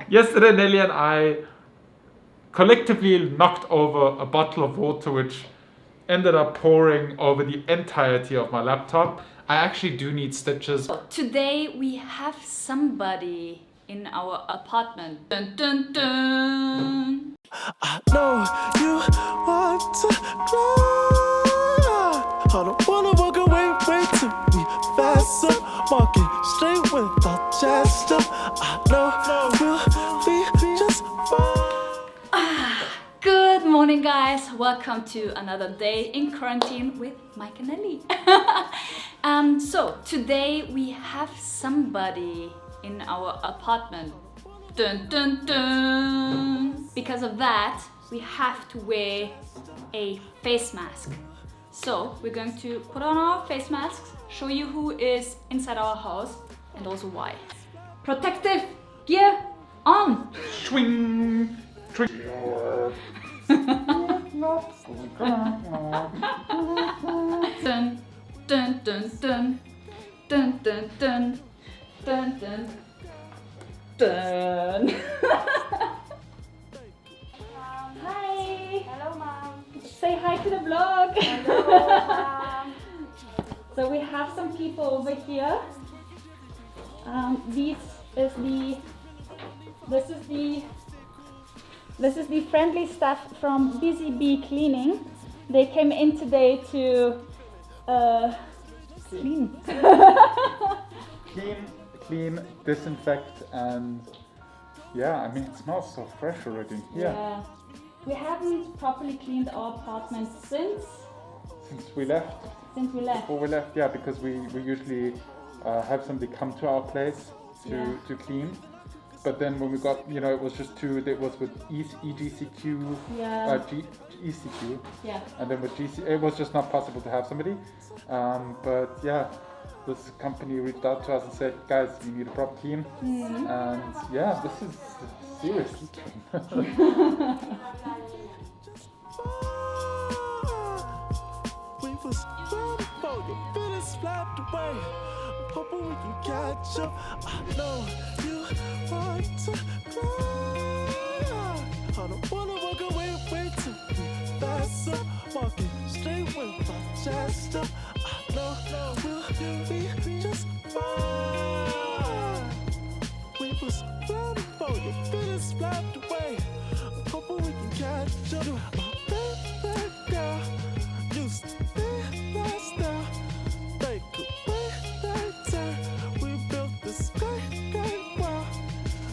Yesterday, Nelly and I collectively knocked over a bottle of water, which ended up pouring over the entirety of my laptop. I actually do need stitches. Today we have somebody in our apartment. Dun dun dun. I know you want to cry. I don't wanna walk away, way too fast. So walking straight with our chest up. I know we'll be just fine. Good morning, guys. Welcome to another day in quarantine with Mike and Nelly. So today we have somebody in our apartment. Dun dun dun. Because of that, we have to wear a face mask. So we're going to put on our face masks, show you who is inside our house and also why. Protective gear on. Swing! Dun dun dun dun dun dun dun dun dun dun. Hi. Hello, Mom. Say hi to the vlog. Hello, Mom. So we have some people over here. This is the friendly staff from Busy Bee Cleaning. They came in today to clean. Clean, disinfect, and yeah, I mean, it smells so fresh already in here. Yeah. We haven't properly cleaned our apartment since We left. Before we left, yeah, because we usually have somebody come to our place to clean. But then when we got, it was just it was with EGCQ, Yeah. ECQ, Yeah. and then with GC, it was just not possible to have somebody. But yeah, this company reached out to us and said, guys, you need a proper clean. And yeah, this is seriously clean. We was ready for you, feelings slapped away. I'm hoping we can catch up. I know you want to cry. I don't wanna walk away, way too fast. So walking straight with our chest up. I know we'll be just fine. We was ready for you, feelings slapped away. I'm hoping we can catch up. My favorite girl used to be last now. They could wait their turn. We built this great, great world.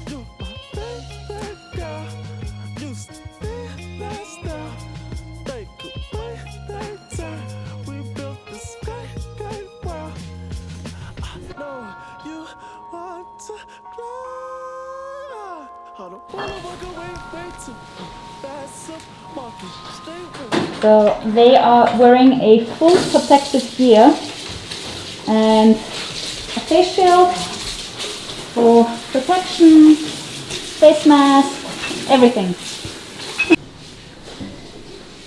You're my favorite girl. Used to be last now. They could wait their turn. We built this great, great world. I know you want to cry. I don't wanna walk away, way too fast. So walking straight with. So they are wearing a full protective gear and a face shield for protection, face mask, everything.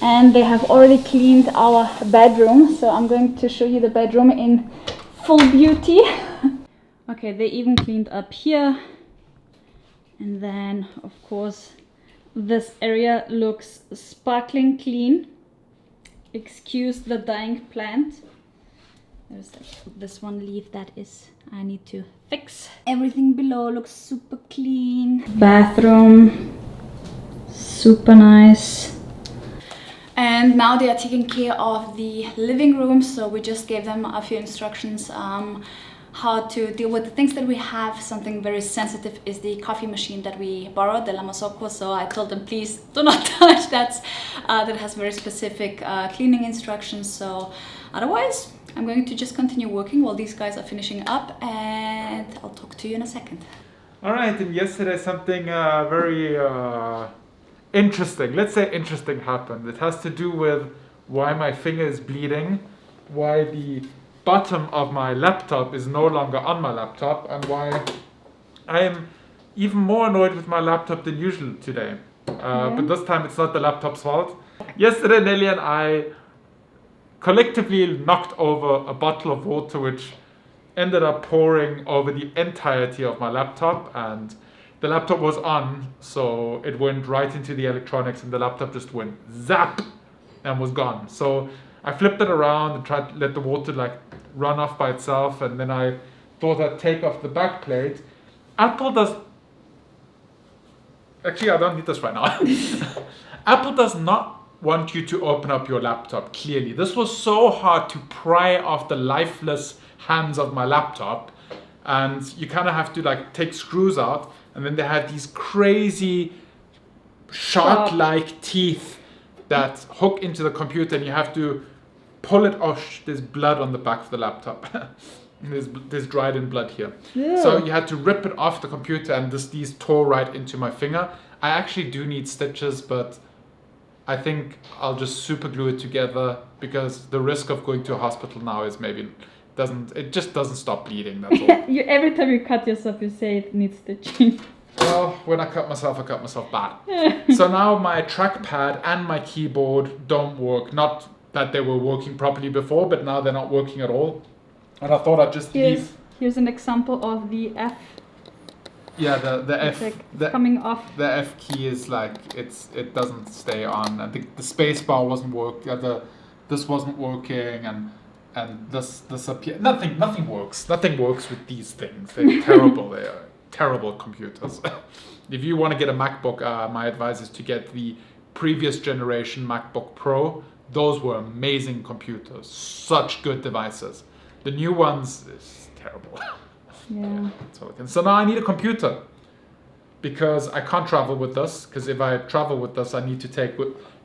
And they have already cleaned our bedroom, so I'm going to show you the bedroom in full beauty. Okay, they even cleaned up here. And then, of course, this area looks sparkling clean. Excuse the dying plant. There's this one leaf that I need to fix. Everything below looks super clean. Bathroom, super nice. And now they are taking care of the living room, so we just gave them a few instructions how to deal with the things that we have. Something very sensitive is the coffee machine that we borrowed, the Lamasoko. So I told them, please do not touch that. That has very specific cleaning instructions. So otherwise, I'm going to just continue working while these guys are finishing up, and I'll talk to you in a second. All right, and yesterday something very interesting, let's say interesting, happened. It has to do with why my finger is bleeding, why the bottom of my laptop is no longer on my laptop, and why I am even more annoyed with my laptop than usual today. But this time it's not the laptop's fault. Yesterday, Nelly and I collectively knocked over a bottle of water, which ended up pouring over the entirety of my laptop, and the laptop was on, so it went right into the electronics, and the laptop just went zap and was gone. So I flipped it around and tried to let the water like run off by itself, and then I thought I'd take off the back plate. Apple does... Actually, I don't need this right now. Apple does not want you to open up your laptop, clearly. This was so hard to pry off the lifeless hands of my laptop, and you kind of have to like take screws out, and then they have these crazy shark-like teeth that hook into the computer, and you have to pull it off. There's blood on the back of the laptop. There's dried in blood here. Yeah. So you had to rip it off the computer, and these tore right into my finger. I actually do need stitches, but I think I'll just super glue it together, because the risk of going to a hospital now is it just doesn't stop bleeding, that's all. Every time you cut yourself, you say it needs stitching. Well, when I cut myself bad. So now my trackpad and my keyboard don't work. Not that they were working properly before, but now they're not working at all. And I thought I'd just leave. Here's an example of the F. Yeah, the F. Like coming off. The F key is like it doesn't stay on. And the space bar wasn't working. This wasn't working, and this appeared. Nothing works. Nothing works with these things. They're terrible. They are terrible computers. If you want to get a MacBook, my advice is to get the previous generation MacBook Pro. Those were amazing computers. Such good devices. The new ones is terrible. Yeah. So now I need a computer, because I can't travel with this. Because if I travel with this, I need to take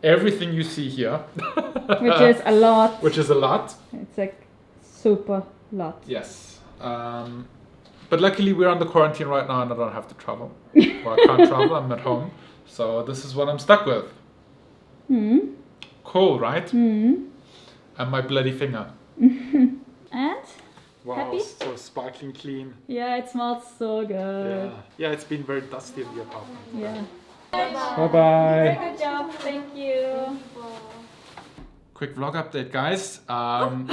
everything you see here. Which is a lot. Which is a lot. It's like super lot. Yes. But luckily we're under quarantine right now, and I don't have to travel. Or I can't travel, I'm at home. So this is what I'm stuck with. Cool, right? And my bloody finger. And? Wow, Happy? so sparkling clean. Yeah, it smells so good. Yeah, it's been very dusty in the apartment. Yeah. Bye-bye. Good job, thank you. Quick vlog update, guys. We're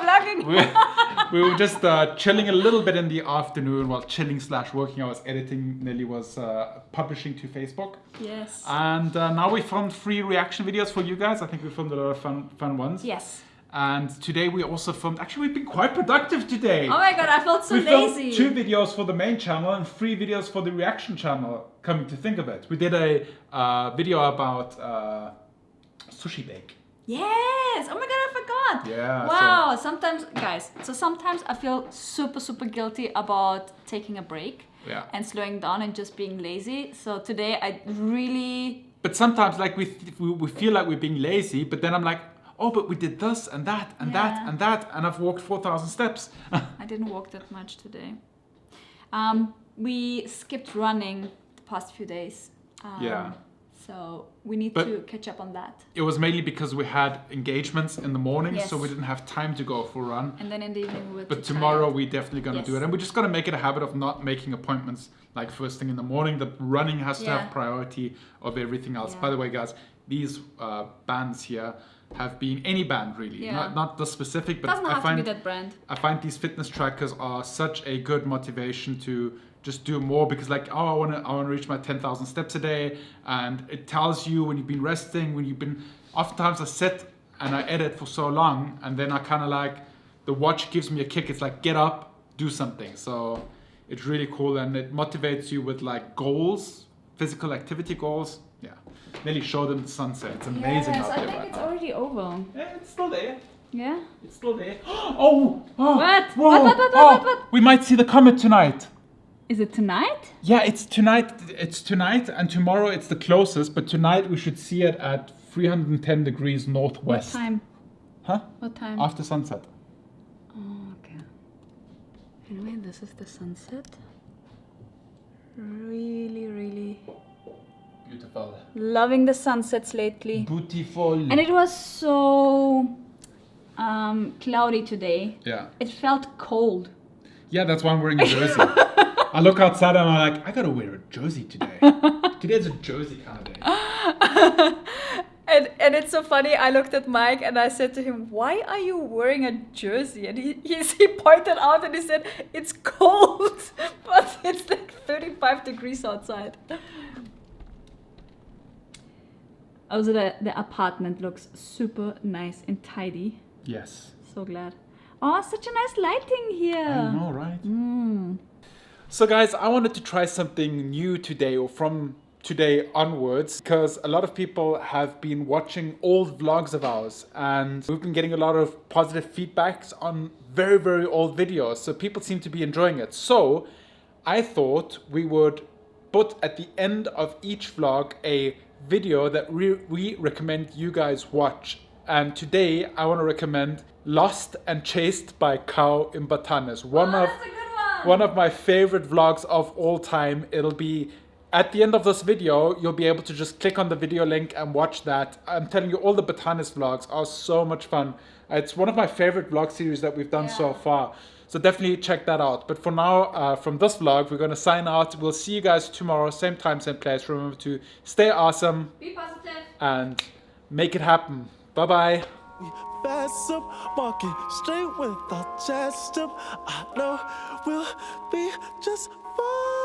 vlogging. We were just chilling a little bit in the afternoon, while working. I was editing. Nelly was publishing to Facebook. Yes. And now we filmed 3 reaction videos for you guys. I think we filmed a lot of fun ones. Yes. And today we also filmed. Actually, we've been quite productive today. Oh my god, I felt so we lazy. filmed 2 videos for the main channel and 3 videos for the reaction channel. Coming to think of it, we did a video about sushi bake. Yes! Oh my god, I forgot! Yeah. Wow, sometimes I feel super guilty about taking a break. Yeah. And slowing down and just being lazy. So today I really... But sometimes like we feel like we're being lazy, but then I'm like, oh, but we did this and that and that and that, and I've walked 4,000 steps. I didn't walk that much today. We skipped running the past few days. Yeah. So we need to catch up on that. It was mainly because we had engagements in the morning, Yes. so we didn't have time to go for a run. And then in the evening we were But too tomorrow tired. we're definitely going to Yes. do it. And we're just going to make it a habit of not making appointments like first thing in the morning. The running has to have priority of everything else. Yeah. By the way, guys, these bands here have been any band really. Yeah. Not the specific, but Doesn't have to be that brand. I find these fitness trackers are such a good motivation to just do more, because like, oh, I want to reach my 10,000 steps a day, and it tells you when you've been resting, when you've been. Oftentimes I sit and I edit for so long, and then I kind of like, the watch gives me a kick. It's like, get up, do something. So it's really cool, and it motivates you with like goals, physical activity goals. Yeah, Nelly showed them the sunset. It's amazing out there right it's now. already over. Yeah, it's still there. Yeah? It's still there. Oh! What? Whoa, What? We might see the comet tonight. Is it tonight? Yeah, it's tonight. It's tonight, and tomorrow it's the closest. But tonight we should see it at 310 degrees northwest. What time? Huh? What time? After sunset. Oh, okay. Anyway, this is the sunset. Really Beautiful. loving the sunsets lately. Beautiful. And it was so cloudy today. Yeah. It felt cold. Yeah, that's why I'm wearing a jersey. I look outside and I'm like, I gotta wear a jersey today. Today's a jersey kind of day. And it's so funny. I looked at Mike and I said to him, "Why are you wearing a jersey?" And he pointed out and he said, "It's cold, but it's like 35 degrees outside." Also, the apartment looks super nice and tidy. Yes. So glad. Oh, such a nice lighting here. I know, right? Mm. So guys, I wanted to try something new today, or from today onwards, because a lot of people have been watching old vlogs of ours and we've been getting a lot of positive feedbacks on very, very old videos. So people seem to be enjoying it. So I thought we would put at the end of each vlog a video that we recommend you guys watch. And today I want to recommend Lost and Chased by Cow in Batanes. One of my favorite vlogs of all time. It'll be at the end of this video. You'll be able to just click on the video link and watch that. I'm telling you, all the Batanes vlogs are so much fun. It's one of my favorite vlog series that we've done so far. So definitely check that out. But for now, from this vlog, we're going to sign out. We'll see you guys tomorrow, same time, same place. Remember to stay awesome. Be positive. And make it happen. Bye-bye. We fast up, walking straight with our chest up. I know we'll be just fine.